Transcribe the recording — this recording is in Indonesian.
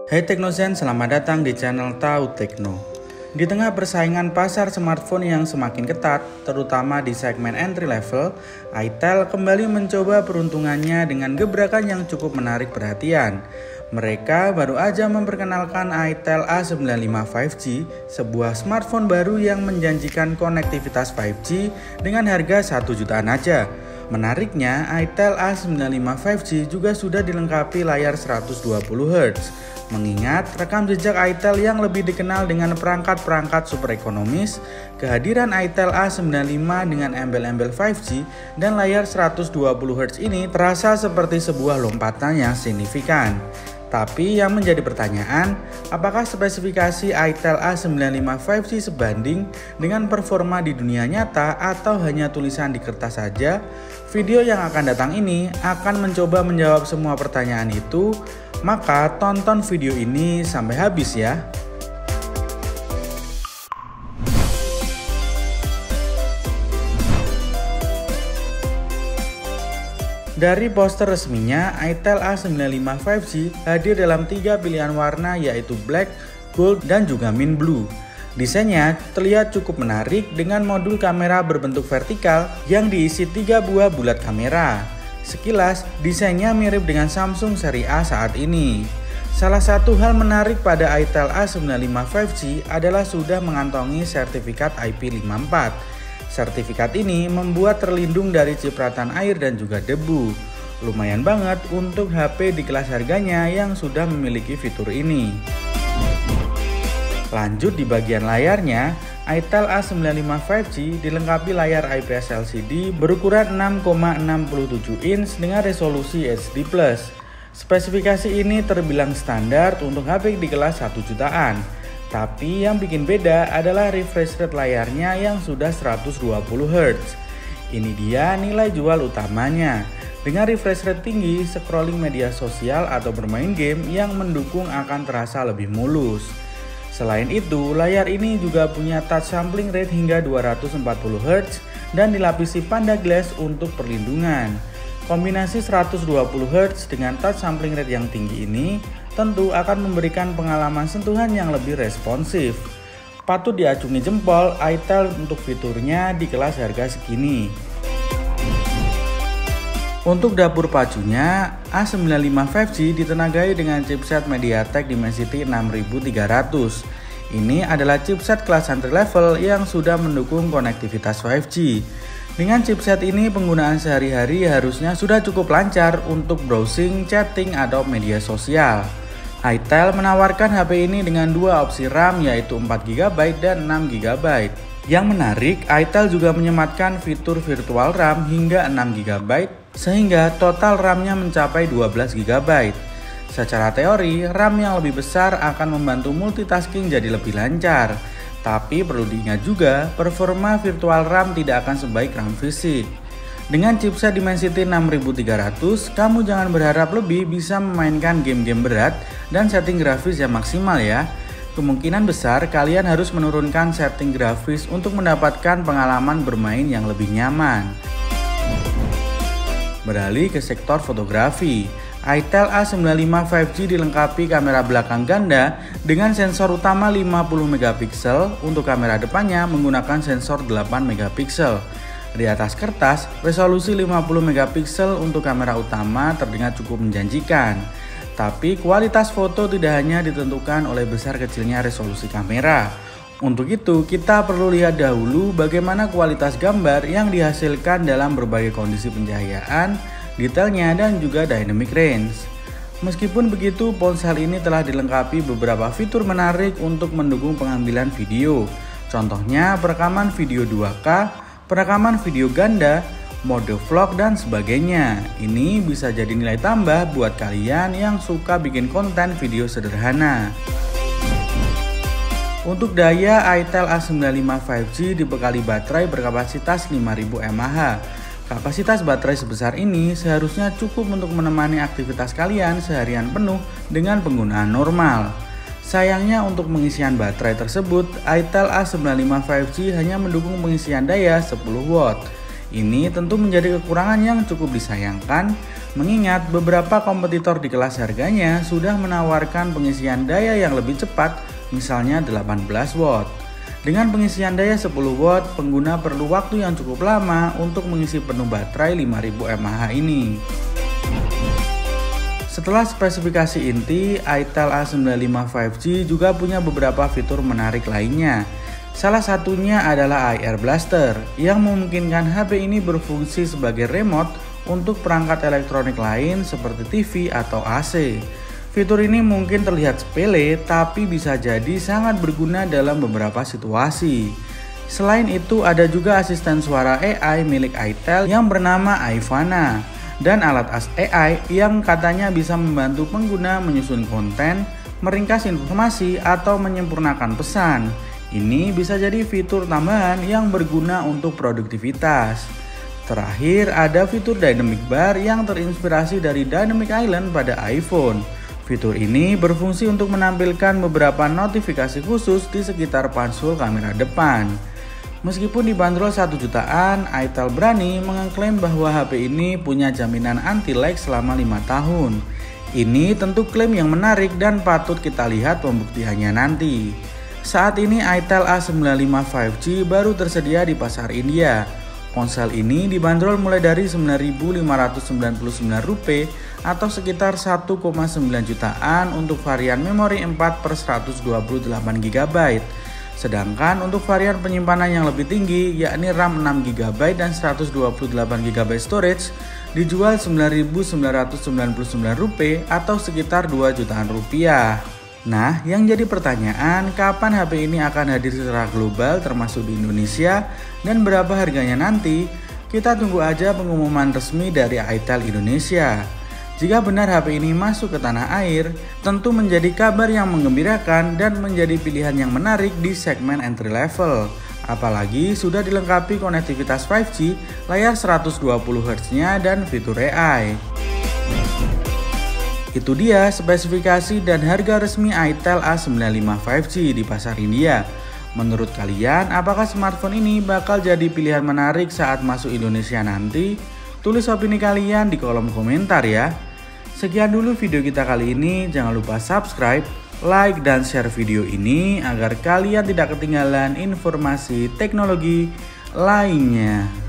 Hai Teknozen, selamat datang di channel Tahu Tekno. Di tengah persaingan pasar smartphone yang semakin ketat, terutama di segmen entry level, itel kembali mencoba peruntungannya dengan gebrakan yang cukup menarik perhatian. Mereka baru aja memperkenalkan itel A95 5G, sebuah smartphone baru yang menjanjikan konektivitas 5G dengan harga 1 jutaan aja. Menariknya, itel A95 5G juga sudah dilengkapi layar 120Hz. Mengingat rekam jejak itel yang lebih dikenal dengan perangkat-perangkat super ekonomis, kehadiran itel A95 dengan embel-embel 5G dan layar 120Hz ini terasa seperti sebuah lompatan yang signifikan. Tapi yang menjadi pertanyaan, apakah spesifikasi itel A95 5G sebanding dengan performa di dunia nyata atau hanya tulisan di kertas saja? Video yang akan datang ini akan mencoba menjawab semua pertanyaan itu, maka tonton video ini sampai habis ya. Dari poster resminya, itel A95 5G hadir dalam 3 pilihan warna yaitu black, gold, dan juga mint blue. Desainnya terlihat cukup menarik dengan modul kamera berbentuk vertikal yang diisi 3 buah bulat kamera. Sekilas, desainnya mirip dengan Samsung seri A saat ini. Salah satu hal menarik pada itel A95 5G adalah sudah mengantongi sertifikat IP54. Sertifikat ini membuat terlindung dari cipratan air dan juga debu. Lumayan banget untuk HP di kelas harganya yang sudah memiliki fitur ini. Lanjut di bagian layarnya, itel A95 5G dilengkapi layar IPS LCD berukuran 6,67 inch dengan resolusi HD+. Spesifikasi ini terbilang standar untuk HP di kelas 1 jutaan. Tapi yang bikin beda adalah refresh rate layarnya yang sudah 120Hz. Ini dia nilai jual utamanya. Dengan refresh rate tinggi, scrolling media sosial atau bermain game yang mendukung akan terasa lebih mulus. Selain itu, layar ini juga punya touch sampling rate hingga 240Hz dan dilapisi Panda Glass untuk perlindungan. Kombinasi 120Hz dengan touch sampling rate yang tinggi ini tentu akan memberikan pengalaman sentuhan yang lebih responsif. Patut diacungi jempol itel untuk fiturnya di kelas harga segini. Untuk dapur pacunya, A95 5G ditenagai dengan chipset MediaTek Dimensity 6300. Ini adalah chipset kelas entry level yang sudah mendukung konektivitas 5G. Dengan chipset ini penggunaan sehari-hari harusnya sudah cukup lancar untuk browsing, chatting, atau media sosial. itel menawarkan HP ini dengan dua opsi RAM yaitu 4GB dan 6GB. Yang menarik, itel juga menyematkan fitur virtual RAM hingga 6GB sehingga total RAM-nya mencapai 12GB. Secara teori, RAM yang lebih besar akan membantu multitasking jadi lebih lancar. Tapi perlu diingat juga, performa virtual RAM tidak akan sebaik RAM fisik. Dengan chipset Dimensity 6300, kamu jangan berharap lebih bisa memainkan game-game berat dan setting grafis yang maksimal ya. Kemungkinan besar kalian harus menurunkan setting grafis untuk mendapatkan pengalaman bermain yang lebih nyaman. Beralih ke sektor fotografi, itel A95 5G dilengkapi kamera belakang ganda dengan sensor utama 50MP, untuk kamera depannya menggunakan sensor 8MP. Di atas kertas, resolusi 50MP untuk kamera utama terdengar cukup menjanjikan. Tapi kualitas foto tidak hanya ditentukan oleh besar kecilnya resolusi kamera. Untuk itu, kita perlu lihat dahulu bagaimana kualitas gambar yang dihasilkan dalam berbagai kondisi pencahayaan, detailnya, dan juga dynamic range. Meskipun begitu, ponsel ini telah dilengkapi beberapa fitur menarik untuk mendukung pengambilan video. Contohnya perekaman video 2K, perekaman video ganda, mode vlog, dan sebagainya. Ini bisa jadi nilai tambah buat kalian yang suka bikin konten video sederhana. Untuk daya, itel A95 5G dibekali baterai berkapasitas 5000 mAh. Kapasitas baterai sebesar ini seharusnya cukup untuk menemani aktivitas kalian seharian penuh dengan penggunaan normal. Sayangnya untuk pengisian baterai tersebut, itel A95 5G hanya mendukung pengisian daya 10W. Ini tentu menjadi kekurangan yang cukup disayangkan Mengingat beberapa kompetitor di kelas harganya sudah menawarkan pengisian daya yang lebih cepat, misalnya 18 watt. Dengan pengisian daya 10 watt, pengguna perlu waktu yang cukup lama untuk mengisi penuh baterai 5000 mAh ini. Setelah spesifikasi inti, itel A95 5G juga punya beberapa fitur menarik lainnya. Salah satunya adalah Air Blaster yang memungkinkan HP ini berfungsi sebagai remote untuk perangkat elektronik lain seperti TV atau AC. Fitur ini mungkin terlihat sepele, tapi bisa jadi sangat berguna dalam beberapa situasi. Selain itu, ada juga asisten suara AI milik itel yang bernama Ivana dan alat AI yang katanya bisa membantu pengguna menyusun konten, meringkas informasi, atau menyempurnakan pesan. Ini bisa jadi fitur tambahan yang berguna untuk produktivitas. Terakhir, ada fitur Dynamic Bar yang terinspirasi dari Dynamic Island pada iPhone. Fitur ini berfungsi untuk menampilkan beberapa notifikasi khusus di sekitar pansul kamera depan. Meskipun dibanderol 1 jutaan, itel berani mengklaim bahwa HP ini punya jaminan anti-lag selama 5 tahun. Ini tentu klaim yang menarik dan patut kita lihat pembuktiannya nanti. Saat ini itel A95 5G baru tersedia di pasar India. Ponsel ini dibanderol mulai dari Rp9.599 atau sekitar 1,9 jutaan untuk varian memori 4/128GB. Sedangkan untuk varian penyimpanan yang lebih tinggi yakni RAM 6GB dan 128GB storage dijual Rp9.999 atau sekitar 2 jutaan rupiah. Nah, yang jadi pertanyaan, kapan HP ini akan hadir secara global termasuk di Indonesia dan berapa harganya nanti? Kita tunggu aja pengumuman resmi dari itel Indonesia. Jika benar HP ini masuk ke tanah air, tentu menjadi kabar yang menggembirakan dan menjadi pilihan yang menarik di segmen entry level. Apalagi sudah dilengkapi konektivitas 5G, layar 120Hz-nya dan fitur AI. Itu dia spesifikasi dan harga resmi itel A95 5G di pasar India. Menurut kalian, apakah smartphone ini bakal jadi pilihan menarik saat masuk Indonesia nanti? Tulis opini kalian di kolom komentar ya. Sekian dulu video kita kali ini, jangan lupa subscribe, like, dan share video ini agar kalian tidak ketinggalan informasi teknologi lainnya.